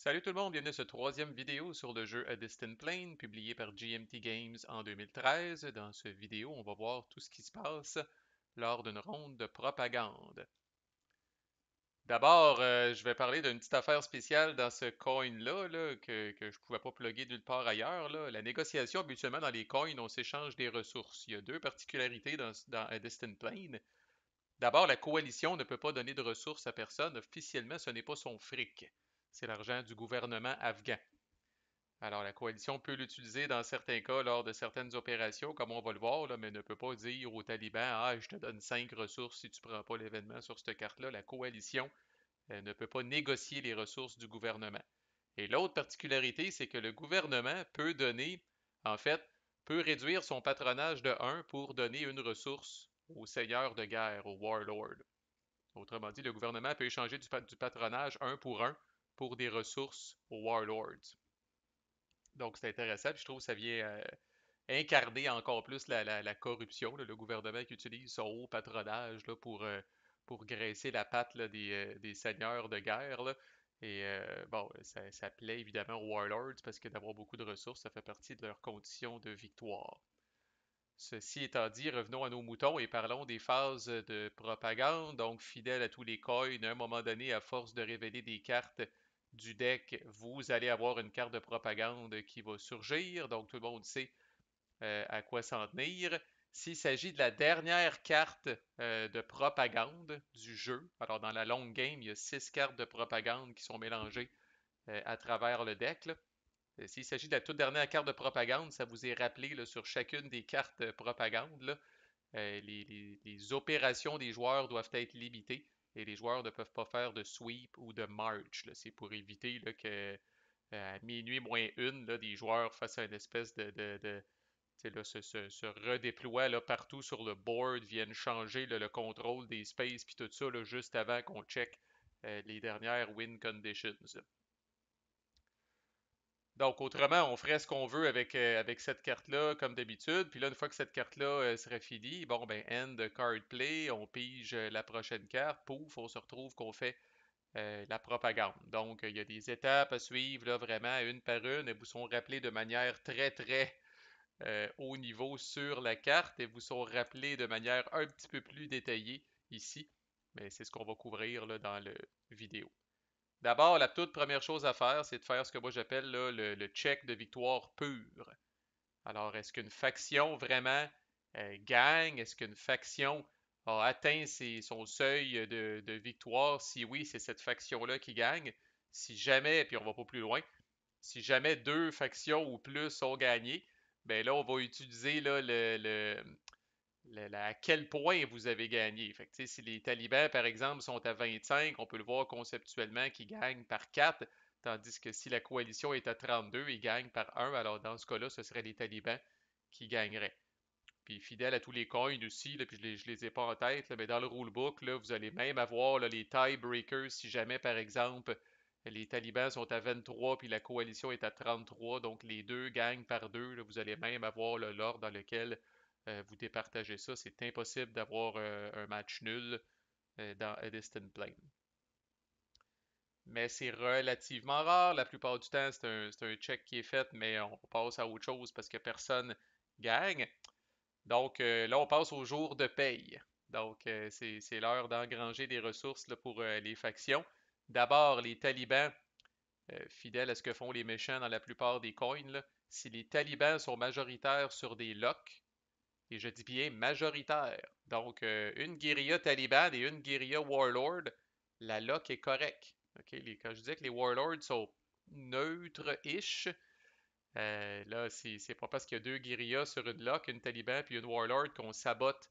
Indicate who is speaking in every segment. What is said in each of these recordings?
Speaker 1: Salut tout le monde, bienvenue à cette troisième vidéo sur le jeu A Distant Plane, publié par GMT Games en 2013. Dans cette vidéo, on va voir tout ce qui se passe lors d'une ronde de propagande. D'abord, je vais parler d'une petite affaire spéciale dans ce coin-là que je ne pouvais pas plugger nulle part ailleurs. La négociation, habituellement, dans les coins, on s'échange des ressources. Il y a deux particularités dans A Distant Plane. D'abord, la coalition ne peut pas donner de ressources à personne. Officiellement, ce n'est pas son fric. C'est l'argent du gouvernement afghan. Alors, la coalition peut l'utiliser dans certains cas lors de certaines opérations, comme on va le voir, là, mais ne peut pas dire aux talibans, ah, je te donne 5 ressources si tu ne prends pas l'événement sur cette carte-là. La coalition ne peut pas négocier les ressources du gouvernement. Et l'autre particularité, c'est que le gouvernement peut donner, en fait, peut réduire son patronage de 1 pour donner une ressource au seigneur de guerre, au warlord. Autrement dit, le gouvernement peut échanger du patronage 1 pour des ressources aux warlords. Donc, c'est intéressant, puis je trouve que ça vient incarner encore plus la corruption, là, le gouvernement qui utilise son haut patronage là, pour graisser la patte là, des seigneurs de guerre. Là. Et bon, ça plaît évidemment aux warlords parce que d'avoir beaucoup de ressources, ça fait partie de leurs conditions de victoire. Ceci étant dit, revenons à nos moutons et parlons des phases de propagande. Donc, fidèle à tous les coins, à un moment donné, à force de révéler des cartes du deck, vous allez avoir une carte de propagande qui va surgir. Donc, tout le monde sait à quoi s'en tenir. S'il s'agit de la dernière carte de propagande du jeu, alors dans la long game, il y a 6 cartes de propagande qui sont mélangées à travers le deck. Là. S'il s'agit de la toute dernière carte de propagande, ça vous est rappelé là, sur chacune des cartes propagande. Là, les opérations des joueurs doivent être limitées et les joueurs ne peuvent pas faire de sweep ou de march. C'est pour éviter là, que à minuit moins une, là, des joueurs fassent une espèce là, se redéploient là, partout sur le board, viennent changer là, le contrôle des spaces puis tout ça là, juste avant qu'on check les dernières win conditions. Donc, autrement, on ferait ce qu'on veut avec cette carte-là, comme d'habitude. Puis là, une fois que cette carte-là serait finie, bon, ben, end card play, on pige la prochaine carte, pouf, on se retrouve qu'on fait la propagande. Donc, il y a des étapes à suivre, là, vraiment, une par une. Elles vous sont rappelées de manière très, très haut niveau sur la carte et vous sont rappelées de manière un petit peu plus détaillée ici. Mais c'est ce qu'on va couvrir là, dans le vidéo. D'abord, la toute première chose à faire, c'est de faire ce que moi j'appelle là, le check de victoire pure. Alors, est-ce qu'une faction vraiment gagne? Est-ce qu'une faction a atteint son seuil de victoire? Si oui, c'est cette faction-là qui gagne. Si jamais, puis on va pas plus loin, si jamais deux factions ou plus ont gagné, ben là, on va utiliser là, à quel point vous avez gagné. Fait que, si les talibans, par exemple, sont à 25, on peut le voir conceptuellement qu'ils gagnent par 4, tandis que si la coalition est à 32, ils gagnent par 1. Alors, dans ce cas-là, ce seraient les talibans qui gagneraient. Puis, fidèle à tous les coins aussi, là, puis je les ai pas en tête, là, mais dans le rulebook, là, vous allez même avoir là, les tiebreakers si jamais, par exemple, les talibans sont à 23 puis la coalition est à 33, donc les deux gagnent par deux. Là, vous allez même avoir l'ordre dans lequel vous départagez ça. C'est impossible d'avoir un match nul dans A Distant Plane. Mais c'est relativement rare. La plupart du temps, c'est un check qui est fait, mais on passe à autre chose parce que personne gagne. Donc là, on passe au jour de paye. Donc, c'est l'heure d'engranger des ressources là, pour les factions. D'abord, les talibans, fidèles à ce que font les méchants dans la plupart des coins, là, si les talibans sont majoritaires sur des locks, et je dis bien majoritaire, donc une guérilla talibane et une guérilla warlord, la lock est correcte. Ok, quand je disais que les warlords sont neutres-ish, là, c'est pas parce qu'il y a deux guérillas sur une lock, une taliban puis une warlord qu'on sabote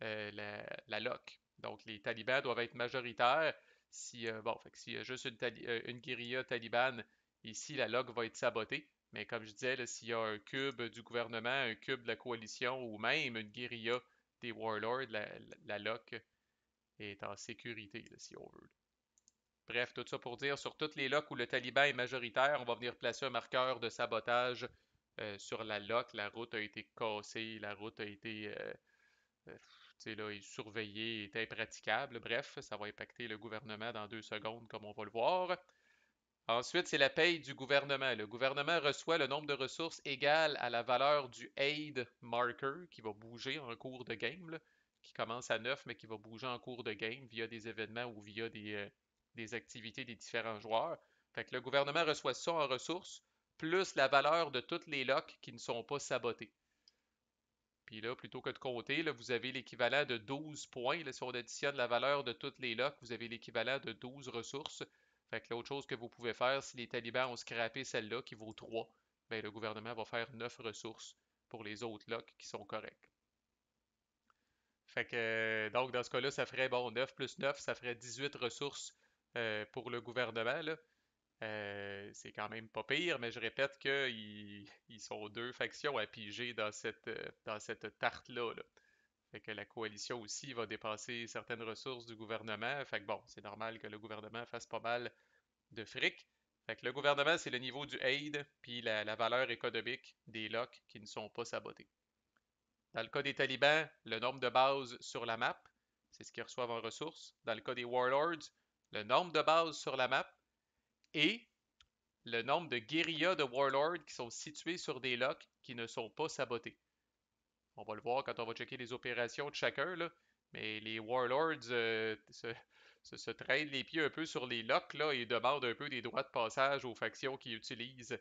Speaker 1: la lock. Donc, les talibans doivent être majoritaires. Si, bon, fait que s'il y a juste une guérilla talibane, ici, la lock va être sabotée. Mais comme je disais, s'il y a un cube du gouvernement, un cube de la coalition ou même une guérilla des warlords, la lock est en sécurité, là, si on veut. Bref, tout ça pour dire, sur toutes les locks où le taliban est majoritaire, on va venir placer un marqueur de sabotage sur la lock. La route a été cassée, la route a été là, est surveillé, est impraticable. Bref, ça va impacter le gouvernement dans 2 secondes, comme on va le voir. Ensuite, c'est la paye du gouvernement. Le gouvernement reçoit le nombre de ressources égal à la valeur du aid marker qui va bouger en cours de game, là, qui commence à 9 mais qui va bouger en cours de game via des événements ou via des activités des différents joueurs. Fait que le gouvernement reçoit ça en ressources, plus la valeur de toutes les locks qui ne sont pas sabotés. Puis là, plutôt que de compter, là, vous avez l'équivalent de 12 points. Là, si on additionne la valeur de toutes les locks, vous avez l'équivalent de 12 ressources. Fait que l'autre chose que vous pouvez faire, si les talibans ont scrappé celle-là qui vaut 3, ben, le gouvernement va faire 9 ressources pour les autres locks qui sont corrects. Fait que, donc, dans ce cas-là, ça ferait, bon, 9 plus 9, ça ferait 18 ressources pour le gouvernement, là. C'est quand même pas pire, mais je répète qu'ils ils sont deux factions à piger dans cette tarte-là, là. Fait que la coalition aussi va dépasser certaines ressources du gouvernement. Fait que bon, c'est normal que le gouvernement fasse pas mal de fric. Fait que le gouvernement, c'est le niveau du aid, puis la valeur économique des locks qui ne sont pas sabotés. Dans le cas des talibans, le nombre de bases sur la map, c'est ce qu'ils reçoivent en ressources. Dans le cas des warlords, le nombre de bases sur la map et le nombre de guérillas de warlords qui sont situés sur des locks qui ne sont pas sabotés. On va le voir quand on va checker les opérations de chacun, là. Mais les Warlords se traînent les pieds un peu sur les locks là, et demandent un peu des droits de passage aux factions qui utilisent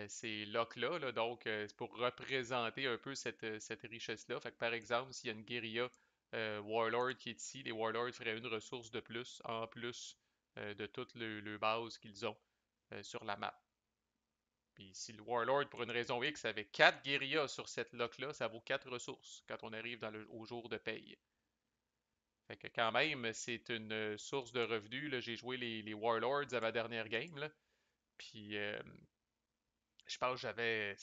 Speaker 1: ces locks-là. Là. Donc, c'est pour représenter un peu cette richesse-là. Fait que, par exemple, s'il y a une guérilla Warlord qui est ici, les Warlords feraient une ressource de plus, en plus de toutes les bases qu'ils ont sur la map. Puis si le Warlord, pour une raison X, avait 4 guérillas sur cette lock-là, ça vaut 4 ressources quand on arrive au jour de paye. Fait que quand même, c'est une source de revenus. Là. J'ai joué les Warlords à ma dernière game. Là. Puis je pense que j'avais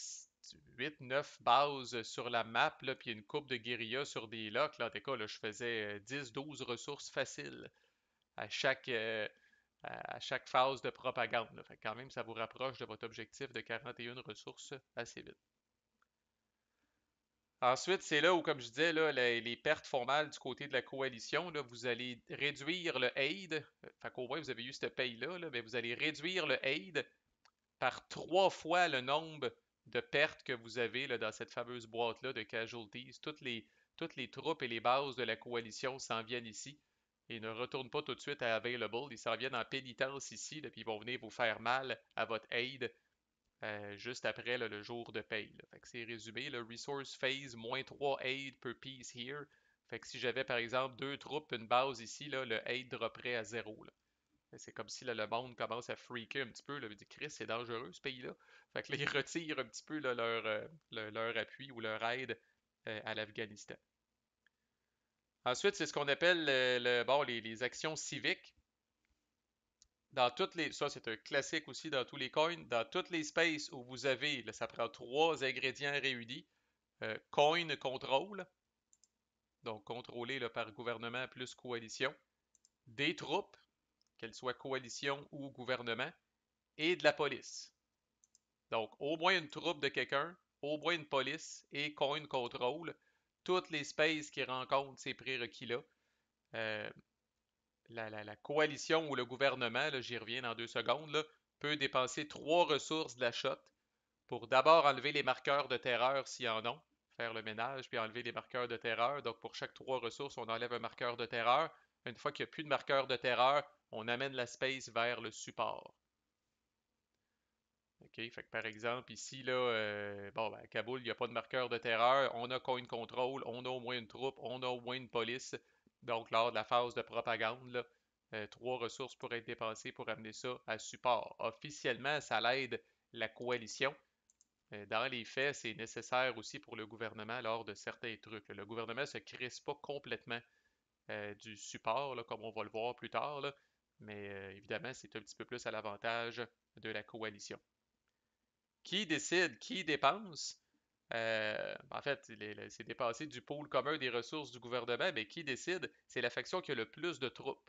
Speaker 1: 8-9 bases sur la map, là, puis une coupe de guérillas sur des locks. Là. En tout cas, là, je faisais 10-12 ressources faciles à chaque phase de propagande. Là. Fait que quand même, ça vous rapproche de votre objectif de 41 ressources assez vite. Ensuite, c'est là où, comme je disais, là, les pertes font mal du côté de la coalition. Là, vous allez réduire le aid. Fait qu'au moins, vous avez eu cette paye-là, là, mais vous allez réduire le aid par 3 fois le nombre de pertes que vous avez là, dans cette fameuse boîte-là de casualties. Toutes les troupes et les bases de la coalition s'en viennent ici et ne retournent pas tout de suite à Available. Ils s'en viennent en pénitence ici, là, puis ils vont venir vous faire mal à votre aid juste après là, le jour de paye. Là. Fait que c'est résumé, le resource phase, moins 3 aid per piece here. Fait que si j'avais par exemple 2 troupes, une base ici, là, le aid dropperait à 0. Là. C'est comme si là, le monde commence à freaker un petit peu. Là, il dit, Chris, c'est dangereux ce pays-là. Fait que là, ils retirent un petit peu là, leur appui ou leur aide à l'Afghanistan. Ensuite, c'est ce qu'on appelle bon, les actions civiques. Ça c'est un classique aussi dans tous les coins, dans toutes les spaces où vous avez, là, ça prend 3 ingrédients réunis, coin contrôle, donc contrôlé là, par gouvernement plus coalition, des troupes, qu'elles soient coalition ou gouvernement, et de la police. Donc au moins une troupe de quelqu'un, au moins une police et coin contrôle, toutes les spaces qui rencontrent ces prérequis-là. Euh, la coalition ou le gouvernement, j'y reviens dans 2 secondes, là, peut dépenser 3 ressources de la shot pour d'abord enlever les marqueurs de terreur s'il y en a, faire le ménage, puis enlever les marqueurs de terreur. Donc pour chaque 3 ressources, on enlève un marqueur de terreur. Une fois qu'il n'y a plus de marqueur de terreur, on amène la space vers le support. OK, fait que par exemple, ici, là, bon, ben, à Kaboul, il n'y a pas de marqueur de terreur, on a coin control, on a au moins une troupe, on a au moins une police. Donc, lors de la phase de propagande, là, 3 ressources pourraient être dépensées pour amener ça à support. Officiellement, ça l'aide la coalition. Dans les faits, c'est nécessaire aussi pour le gouvernement lors de certains trucs. Le gouvernement ne se crisse pas complètement du support, là, comme on va le voir plus tard, là, mais évidemment, c'est un petit peu plus à l'avantage de la coalition. Qui décide, qui dépense? En fait, c'est dépensé du pôle commun des ressources du gouvernement, mais qui décide? C'est la faction qui a le plus de troupes.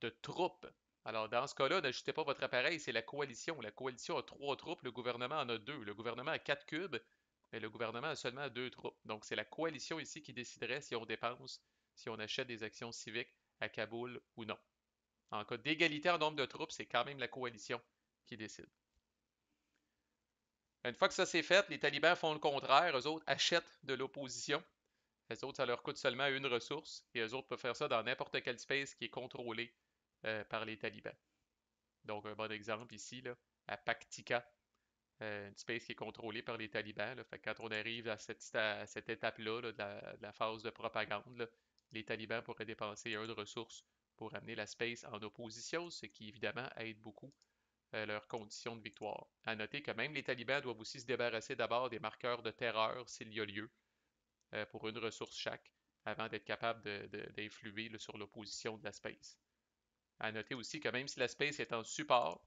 Speaker 1: De troupes. Alors, dans ce cas-là, n'ajustez pas votre appareil, c'est la coalition. La coalition a 3 troupes, le gouvernement en a 2. Le gouvernement a 4 cubes, mais le gouvernement a seulement 2 troupes. Donc, c'est la coalition ici qui déciderait si on dépense, si on achète des actions civiques à Kaboul ou non. En cas d'égalité en nombre de troupes, c'est quand même la coalition qui décide. Une fois que ça c'est fait, les talibans font le contraire. Eux autres achètent de l'opposition. Les autres, ça leur coûte seulement une ressource. Et eux autres peuvent faire ça dans n'importe quel space qui est contrôlé par les talibans. Donc, un bon exemple ici, là, à Paktika, une space qui est contrôlée par les talibans. Là. Fait que quand on arrive à cette étape-là là, de la phase de propagande, là, les talibans pourraient dépenser un de ressources pour amener la space en opposition, ce qui évidemment aide beaucoup leurs conditions de victoire. À noter que même les talibans doivent aussi se débarrasser d'abord des marqueurs de terreur s'il y a lieu, pour une ressource chaque, avant d'être capable d'influer sur l'opposition de la space. À noter aussi que même si la space est en support,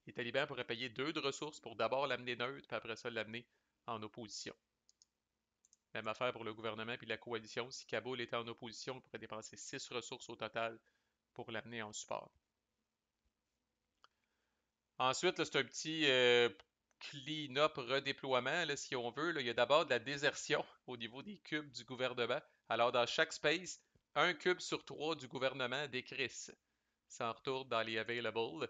Speaker 1: les talibans pourraient payer 2 de ressources pour d'abord l'amener neutre, puis après ça l'amener en opposition. Même affaire pour le gouvernement puis la coalition. Si Kaboul était en opposition, il pourrait dépenser 6 ressources au total pour l'amener en support. Ensuite, c'est un petit clean-up redéploiement, là, si on veut. Là. Il y a d'abord de la désertion au niveau des cubes du gouvernement. Alors, dans chaque space, un cube sur 3 du gouvernement décrisse. Ça en retourne dans les available.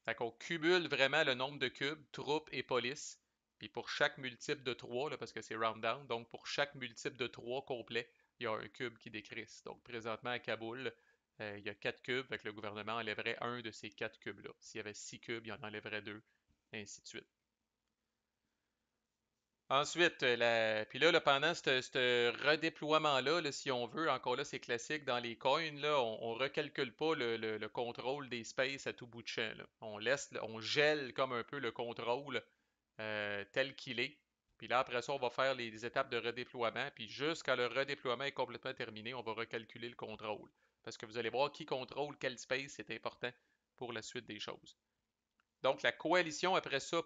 Speaker 1: Fait qu'on cumule vraiment le nombre de cubes, troupes et police. Puis pour chaque multiple de 3, là, parce que c'est round down, donc pour chaque multiple de 3 complet, il y a un cube qui décrisse. Donc présentement à Kaboul, il y a 4 cubes, fait que le gouvernement enlèverait un de ces 4 cubes-là. S'il y avait 6 cubes, il en enlèverait 2, ainsi de suite. Ensuite, puis là, pendant ce redéploiement-là, là, si on veut, encore là, c'est classique dans les coins, là, on recalcule pas le contrôle des spaces à tout bout de champ. Là. On laisse, on gèle comme un peu le contrôle tel qu'il est. Puis là, après ça, on va faire les étapes de redéploiement. Puis jusqu'à le redéploiement est complètement terminé, on va recalculer le contrôle. Parce que vous allez voir qui contrôle quel space, c'est important pour la suite des choses. Donc, la coalition, après ça,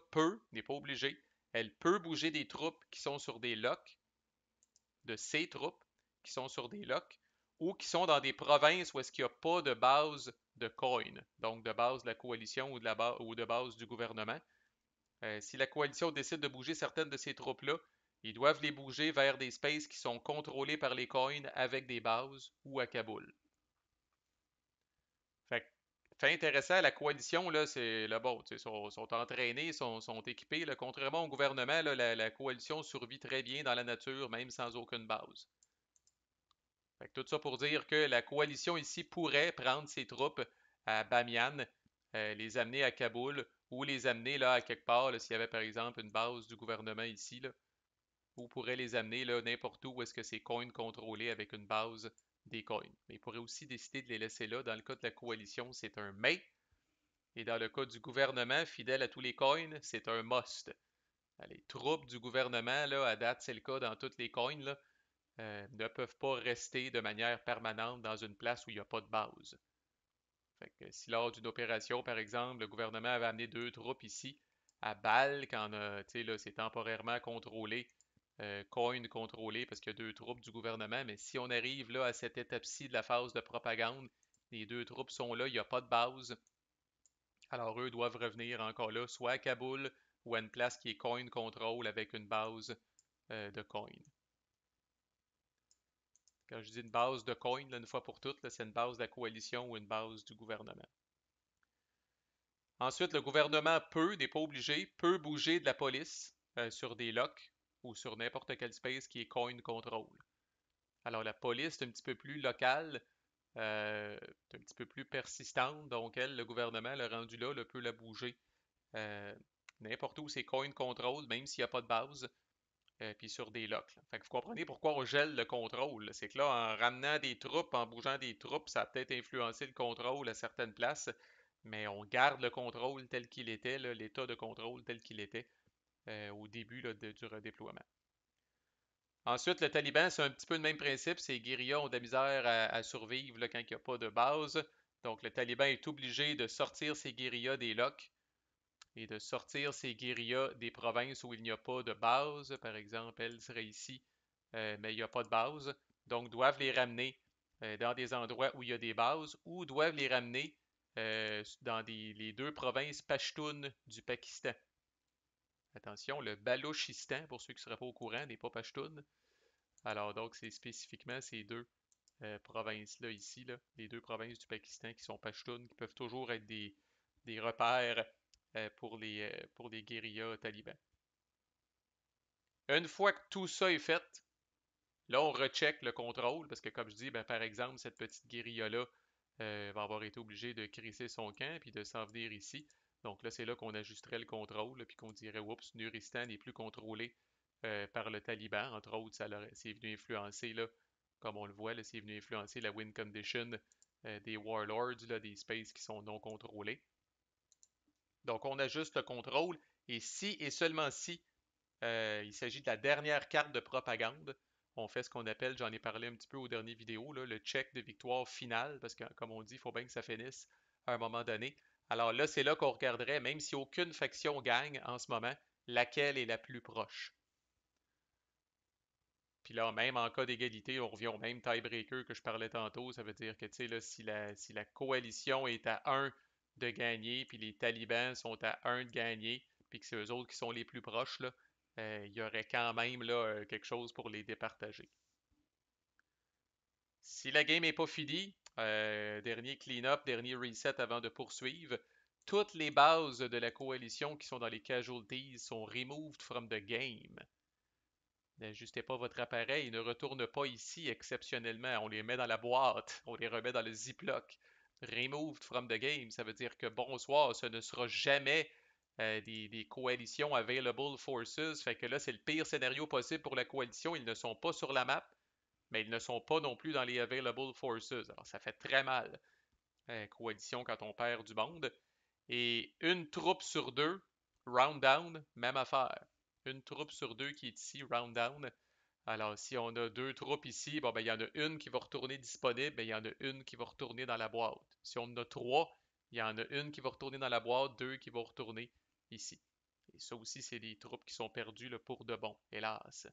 Speaker 1: n'est pas obligée, elle peut bouger des troupes qui sont sur des locks, de ses troupes qui sont sur des locks, ou qui sont dans des provinces où est-ce qu'il n'y a pas de base de coin, donc de base de la coalition ou de base du gouvernement. Si la coalition décide de bouger certaines de ces troupes-là, ils doivent les bouger vers des spaces qui sont contrôlés par les coins avec des bases ou à Kaboul. Fait intéressant, la coalition, là, c'est là, bon, sont entraînés, sont équipés. Là, contrairement au gouvernement, là, la coalition survit très bien dans la nature, même sans aucune base. Fait que tout ça pour dire que la coalition ici pourrait prendre ses troupes à Bamiyan, les amener à Kaboul, ou les amener là à quelque part, s'il y avait par exemple une base du gouvernement ici, là, ou pourrait les amener là n'importe où est-ce que c'est coins contrôlés avec une base des coins. Mais il pourrait aussi décider de les laisser là. Dans le cas de la coalition, c'est un mais. Et dans le cas du gouvernement, fidèle à tous les coins, c'est un must. Les troupes du gouvernement, là, à date, c'est le cas dans toutes les coins, là, ne peuvent pas rester de manière permanente dans une place où il n'y a pas de base. Fait que si lors d'une opération, par exemple, le gouvernement avait amené 2 troupes ici, à Bâle, quand c'est temporairement contrôlé, coin contrôlé parce qu'il y a 2 troupes du gouvernement, mais si on arrive là à cette étape-ci de la phase de propagande, les 2 troupes sont là, il n'y a pas de base, alors eux doivent revenir encore là, soit à Kaboul ou à une place qui est coin control avec une base de coin. Quand je dis une base de coin, là, une fois pour toutes, c'est une base de la coalition ou une base du gouvernement. Ensuite, le gouvernement n'est pas obligé, peut bouger de la police sur des locks ou sur n'importe quel space qui est coin control. Alors la police est un petit peu plus locale, un petit peu plus persistante, donc elle, le gouvernement, le rendu là, peut la bouger euh, n'importe où c'est coin control, même s'il n'y a pas de base, puis sur des locks. Là. Fait que vous comprenez pourquoi on gèle le contrôle. C'est que là, en ramenant des troupes, en bougeant des troupes, ça a peut-être influencé le contrôle à certaines places, mais on garde le contrôle tel qu'il était, l'état de contrôle tel qu'il était au début du redéploiement. Ensuite, le Taliban, c'est un petit peu le même principe. Ces guérillas ont de la misère à survivre là, quand il n'y a pas de base. Donc, le Taliban est obligé de sortir ses guérillas des locks et de sortir ces guérillas des provinces où il n'y a pas de base. Par exemple, elle serait ici, mais il n'y a pas de base. Donc, doivent les ramener dans des endroits où il y a des bases ou doivent les ramener dans les 2 provinces pashtunes du Pakistan. Attention, le Balochistan, pour ceux qui ne seraient pas au courant, n'est pas Pashtun. Alors, donc, c'est spécifiquement ces 2 provinces-là ici, là, les deux provinces du Pakistan qui sont Pashtuns, qui peuvent toujours être des repères pour les guérillas talibans. Une fois que tout ça est fait, là, on recheck le contrôle, parce que comme je dis, ben, par exemple, cette petite guérilla-là va avoir été obligée de crisser son camp puis de s'en venir ici. Donc là, c'est là qu'on ajusterait le contrôle, puis qu'on dirait, oups, Nuristan n'est plus contrôlé par le Taliban. Entre autres, c'est venu influencer, là, comme on le voit, c'est venu influencer la win condition des warlords, là, des spaces qui sont non contrôlés. Donc on ajuste le contrôle, et si et seulement si il s'agit de la dernière carte de propagande. On fait ce qu'on appelle, j'en ai parlé un petit peu aux dernières vidéos, là, le check de victoire finale, parce que comme on dit, il faut bien que ça finisse à un moment donné. Alors là, c'est là qu'on regarderait, même si aucune faction gagne en ce moment, laquelle est la plus proche. Puis là, même en cas d'égalité, on revient au même tiebreaker que je parlais tantôt. Ça veut dire que, tu sais, là, si la coalition est à 1 de gagner, puis les talibans sont à 1 de gagner, puis que c'est eux autres qui sont les plus proches, là, il y aurait quand même là, quelque chose pour les départager. Si la game n'est pas finie, dernier clean-up, dernier reset avant de poursuivre, toutes les bases de la coalition qui sont dans les casualties sont removed from the game. N'ajustez pas votre appareil, ne retourne pas ici exceptionnellement. On les met dans la boîte, on les remet dans le ziploc. Removed from the game, ça veut dire que bonsoir, ce ne sera jamais des coalitions available forces. Fait que là, c'est le pire scénario possible pour la coalition. Ils ne sont pas sur la map, mais ils ne sont pas non plus dans les available forces. Alors, ça fait très mal, coalition, quand on perd du monde. Et une troupe sur deux, round down, même affaire. Une troupe sur deux qui est ici, round down. Alors, si on a deux troupes ici, bon, ben, il y en a une qui va retourner disponible, ben, il y en a une qui va retourner dans la boîte. Si on en a trois, il y en a une qui va retourner dans la boîte, deux qui vont retourner ici. Et ça aussi, c'est des troupes qui sont perdues là, pour de bon, hélas.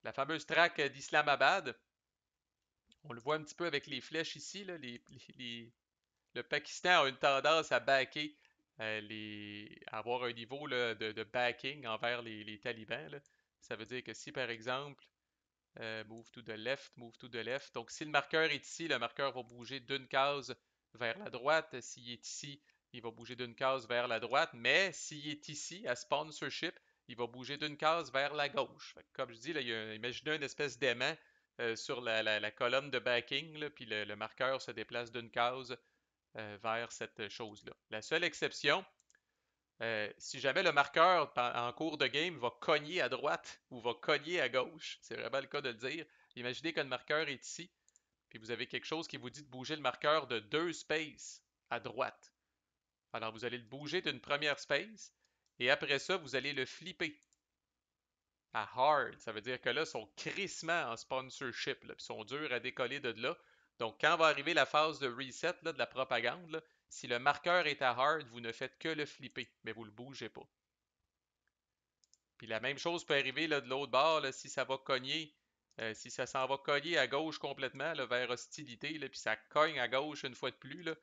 Speaker 1: La fameuse traque d'Islamabad, on le voit un petit peu avec les flèches ici, là, le Pakistan a une tendance à backer, à avoir un niveau là, de backing envers les talibans. Là. Ça veut dire que si, par exemple, move to the left. Donc, si le marqueur est ici, le marqueur va bouger d'une case vers la droite. S'il est ici, il va bouger d'une case vers la droite. Mais s'il est ici, à sponsorship, il va bouger d'une case vers la gauche. Fait que, comme je dis, là, imaginez une espèce d'aimant sur la colonne de backing, là, puis le marqueur se déplace d'une case vers cette chose-là. La seule exception, si jamais le marqueur en cours de game va cogner à droite ou va cogner à gauche, c'est vraiment le cas de le dire. Imaginez que le marqueur est ici, puis vous avez quelque chose qui vous dit de bouger le marqueur de 2 spaces à droite. Alors vous allez le bouger d'une première space, et après ça, vous allez le flipper à hard. Ça veut dire que là, ils sont crissement en sponsorship, là, puis sont durs à décoller de là. Donc, quand va arriver la phase de reset là, de la propagande, là, si le marqueur est à hard, vous ne faites que le flipper, mais vous ne le bougez pas. Puis la même chose peut arriver là, de l'autre bord, là, si ça va cogner, si ça s'en va cogner à gauche complètement là, vers hostilité, là, puis ça cogne à gauche une fois de plus, là,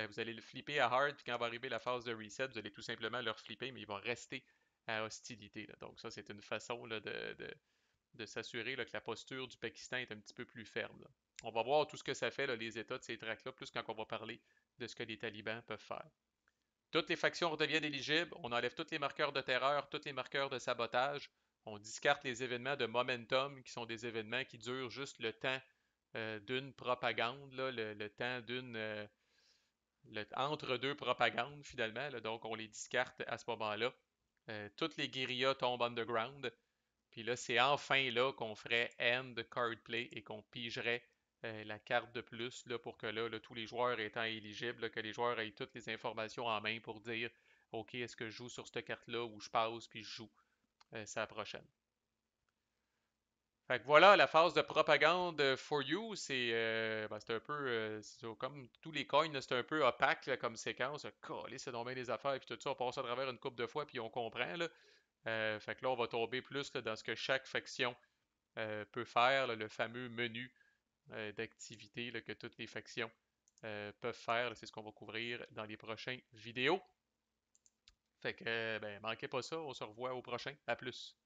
Speaker 1: vous allez le flipper à hard, puis quand va arriver la phase de reset, vous allez tout simplement le flipper, mais il va rester à hostilité. Là. Donc ça, c'est une façon là, de s'assurer que la posture du Pakistan est un petit peu plus ferme. Là. On va voir tout ce que ça fait, là, les États de ces tracts-là, plus quand on va parler de ce que les talibans peuvent faire. Toutes les factions redeviennent éligibles, on enlève tous les marqueurs de terreur, tous les marqueurs de sabotage, on discarte les événements de momentum, qui sont des événements qui durent juste le temps d'une propagande, là, le temps entre deux propagandes finalement, là, donc on les discarte à ce moment-là. Toutes les guérillas tombent underground, puis là, c'est enfin là qu'on ferait end card play et qu'on pigerait la carte de plus là, pour que là, tous les joueurs étant éligibles, là, que les joueurs aient toutes les informations en main pour dire OK, est-ce que je joue sur cette carte-là ou je passe puis je joue. C'est la prochaine. Fait que voilà, la phase de propagande for you, c'est un peu, comme tous les coins, c'est un peu opaque là, comme séquence. Calé, c'est donc bien des affaires, puis tout ça, on passe à travers une coupe de fois, puis on comprend. Là. Fait que là, on va tomber plus là, dans ce que chaque faction peut faire, là, le fameux menu d'activités que toutes les factions peuvent faire. C'est ce qu'on va couvrir dans les prochaines vidéos. Fait que, ben, manquez pas ça, on se revoit au prochain. À plus.